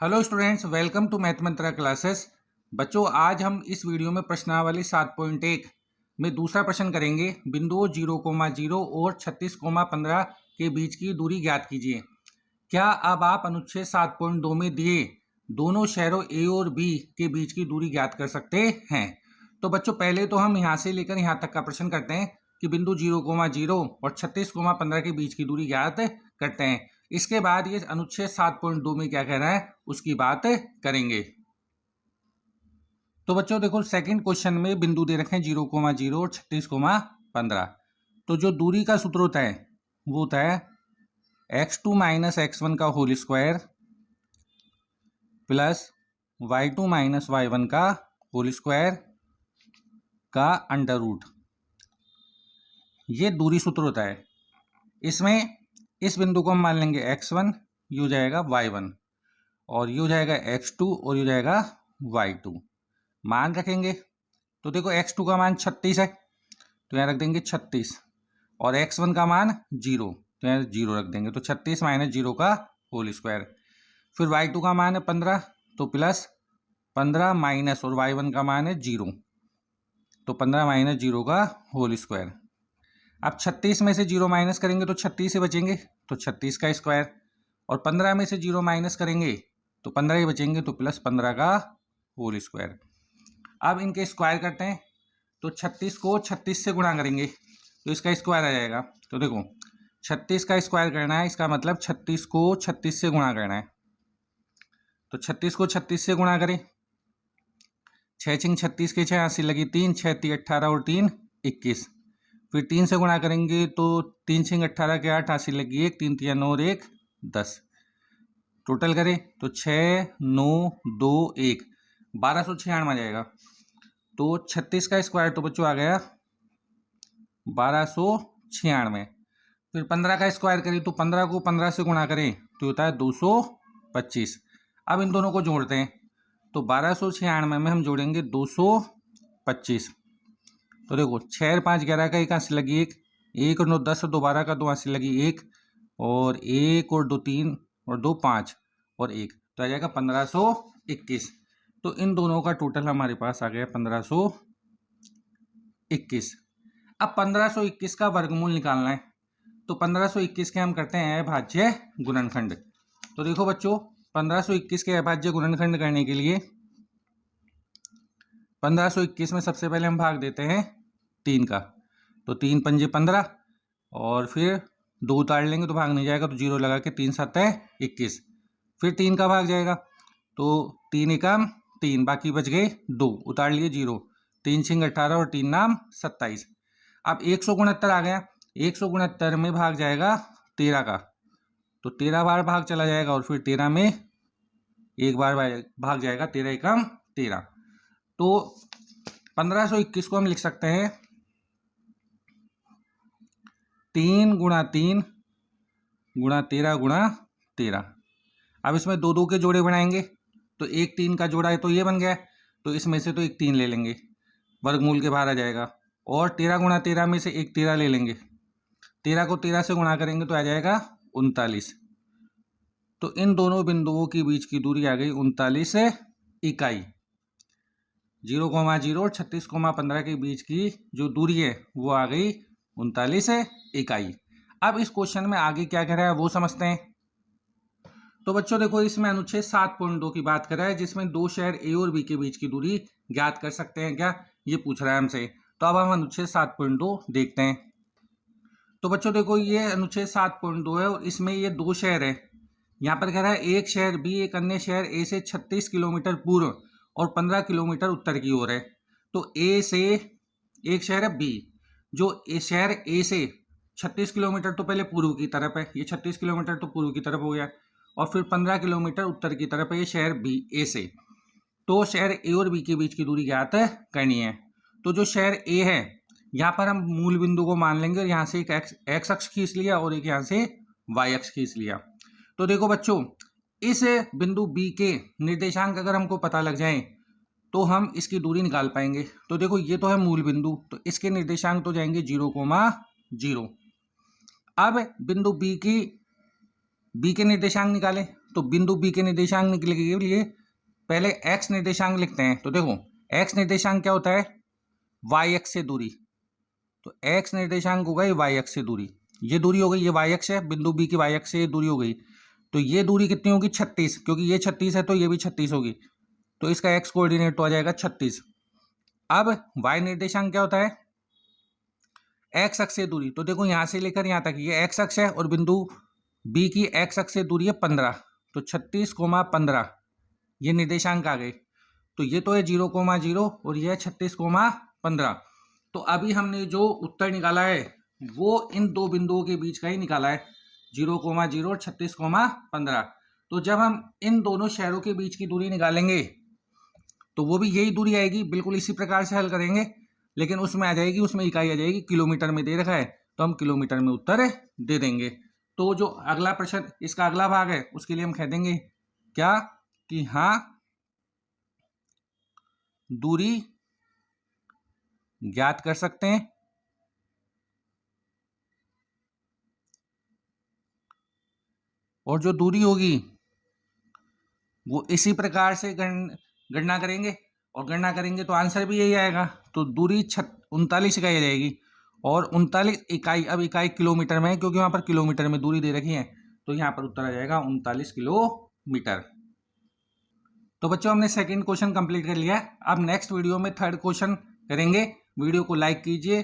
Hello students, welcome to Math Mantra classes. बच्चों, आज हम इस वीडियो में प्रश्नावली 7.1 में दूसरा प्रश्न करेंगे। बिंदुओं 0,0 और 36,15 के बीच की दूरी ज्ञात कीजिए। क्या अब आप अनुच्छेद 7.2 में दिए दोनों शहरों ए और बी के बीच की दूरी ज्ञात कर सकते हैं? तो बच्चों, पहले तो हम यहाँ से लेकर यहाँ तक का प्रश्न करते हैं कि बिंदु 0,0 और 36,15 के बीच की दूरी ज्ञात करते हैं। इसके बाद ये अनुच्छेद 7.2 में क्या कह रहा है उसकी बात करेंगे। तो बच्चों देखो, सेकंड क्वेश्चन में बिंदु दे रखे हैं 0,0 और 36,15। तो जो दूरी का सूत्र होता है वो होता है x2 माइनस x1 का whole square plus y2 minus y1 का होल स्क्वायर का अंडर रूट। ये दूरी सूत्र होता है। इसमें इस बिंदु को हम मान लेंगे x1, ये हो जाएगा y1, और ये हो जाएगा x2 और ये हो जाएगा y2। मान रखेंगे तो देखो, x2 का मान 36 है तो यहाँ रख देंगे 36, और x1 का मान 0 तो यहाँ 0 रख देंगे। तो 36 माइनस 0 का होल स्क्वायर। फिर y2 का मान है 15 तो प्लस 15 माइनस, और y1 का मान है 0 तो 15 माइनस 0 का होल स्क्वायर। अब 36 में से 0 माइनस करेंगे तो 36 ही बचेंगे, तो 36 का स्क्वायर, और 15 में से 0 माइनस करेंगे तो 15 ही बचेंगे, तो प्लस 15 का होल स्क्वायर। अब इनके स्क्वायर करते हैं तो 36 को 36 से गुणा करेंगे तो इसका स्क्वायर आ जाएगा। तो देखो, 36 का स्क्वायर करना है, इसका मतलब 36 को 36 से गुणा करना है। तो 36 को 36 से गुणा करें, 6 छिंग 36 के 6 80 लगी 3, 6 3 18 और 3 21। फिर 3 से गुणा करेंगे तो 3 छिंग 18 के 8 80 लगी 1, 3 3 9 और 1 10। टोटल करें तो 6 9 2 1 1296 आ जाएगा। तो 36 का स्क्वायर तो बच्चों आ गया 1296। फिर 15 का स्क्वायर करें तो 15 को 15 से गुणा करें तो होता है 225। अब इन दोनों को जोड़ते हैं तो 1296 में हम जोड़ेंगे 225। तो देखो, 6 5 11 का 1 80 लगी 1, 1 और 9 10 और 2 12 का 2 80 लगी 1, और 1 और 2 3 और 2 5 और 1, तो आ जाएगा 1521। तो इन दोनों का टोटल हमारे पास आ गया 1521। अब 1521 का वर्गमूल निकालना है तो 1521 के हम करते हैं अभाज्य गुणनखंड। तो देखो बच्चों, 1521 के अभाज्य गुणनखंड करने के लिए 1521 में सबसे पहले हम भाग देते हैं 3 का, तो 3 पंजे 15, और फिर 2 उतार लेंगे तो भाग नहीं जाएगा, तो 0 लगा के 3 7 21। फिर 3 का भाग जाएगा तो 3 एकम 3, बाकी बच गए 2, उतार लिए 0, 3 छिंग 18 और 3 नाम 27। अब 169 आ गया, 169 में भाग जाएगा 13 का, तो 13 बार भाग चला जाएगा, और फिर 13 में एक बार भाग जाएगा, 13 एकम 13। तो 1521 को हम लिख सकते हैं 3 गुणा 3 गुणा 13 गुणा 13। अब इसमें 2 2 के जोड़े बनाएंगे तो एक 3 का जोड़ा है तो ये बन गया, तो इसमें से तो एक 3 ले लेंगे, वर्गमूल के बाहर आ जाएगा, और 13 गुणा 13 में से एक 13 ले लेंगे, 13 को 13 से गुणा करेंगे तो आ जाएगा 39। तो इन दोनों बिंदुओं के बीच की दूरी आ गई 39 इकाई। 0,0 और 36,15 के बीच की जो दूरी है वो आ गई 39 इकाई। अब इस क्वेश्चन में आगे क्या कह रहा है वो समझते हैं। तो बच्चों देखो, इसमें अनुच्छेद 7.2 की बात कर रहा है, जिसमें दो शहर ए और बी के बीच की दूरी ज्ञात कर सकते हैं क्या, ये पूछ रहा है हमसे। तो अब हम अनुच्छेद 7.2 देखते हैं। तो बच्चों देखो, ये अनुच्छेद 7.2 है और इसमें ये दो शहर है। यहाँ पर कह रहा है एक शहर बी एक अन्य शहर ए से 36 किलोमीटर पूर्व और 15 किलोमीटर उत्तर की ओर है। तो ए से एक शहर है बी, जो शहर ए से 36 किलोमीटर तो पहले पूर्व की तरफ है, ये 36 किलोमीटर तो पूर्व की तरफ हो गया, और फिर 15 किलोमीटर उत्तर की तरफ है ये शहर बी ए से। तो शहर ए और बी के बीच की दूरी ज्ञात करनी है। तो जो शहर ए है, यहाँ पर हम मूल बिंदु को मान लेंगे, और यहाँ से एक एक्स अक्ष खींच लिया और एक यहाँ से वाई अक्ष खींच लिया। तो देखो बच्चों, इस बिंदु बी के निर्देशांक अगर हमको पता लग जाए तो हम इसकी दूरी निकाल पाएंगे। तो देखो, ये तो है मूल बिंदु, तो इसके निर्देशांक तो जाएंगे 0,0। अब बिंदु बी के निर्देशांक निकालें तो बिंदु बी के निर्देशांक निकलने के लिए पहले एक्स निर्देशांक लिखते हैं। तो देखो एक्स निर्देशांक क्या होता है, वाई एक्स से दूरी। तो एक्स निर्देशांक होगा ये वाई एक्स से दूरी, ये दूरी हो गई, ये वाई एक्स है, बिंदु बी की वाई एक्स से ये दूरी हो गई। तो ये दूरी कितनी होगी, 36, क्योंकि ये 36 है तो ये भी 36 होगी। तो इसका एक्स कोऑर्डिनेट तो आ जाएगा 36। अब वाई निर्देशांक क्या होता है, एक्स अक्ष से दूरी। तो देखो यहां से लेकर यहां तक ये एक्स अक्ष है और बिंदु बी की एक्स अक्ष से दूरी है 15। तो 36,15 ये निर्देशांक आ गए। तो ये तो है 0,0 और ये है 36,15। तो अभी हमने जो उत्तर निकाला है वो इन दो बिंदुओं के बीच का ही निकाला है, 0,0 और 36,15। तो जब हम इन दोनों शहरों के बीच की दूरी निकालेंगे तो वो भी यही दूरी आएगी, बिल्कुल इसी प्रकार से हल करेंगे, लेकिन उसमें आ जाएगी, उसमें इकाई आ जाएगी किलोमीटर में दे रखा है, तो हम किलोमीटर में उत्तर दे देंगे। तो जो अगला प्रश्न इसका अगला भाग है उसके लिए हम कह देंगे क्या कि हाँ दूरी ज्ञात कर सकते हैं। और जो दूरी होगी वो इसी प्रकार से गणना करेंगे, और गणना करेंगे तो आंसर भी यही आएगा। तो दूरी 39 इकाई आ जाएगी, और 39 इकाई, अब इकाई किलोमीटर में है क्योंकि वहां पर किलोमीटर में दूरी दे रखी है, तो यहाँ पर उत्तर आ जाएगा 39 किलोमीटर। तो बच्चों हमने सेकंड क्वेश्चन कंप्लीट कर लिया है। अब नेक्स्ट वीडियो में थर्ड क्वेश्चन करेंगे। वीडियो को लाइक कीजिए,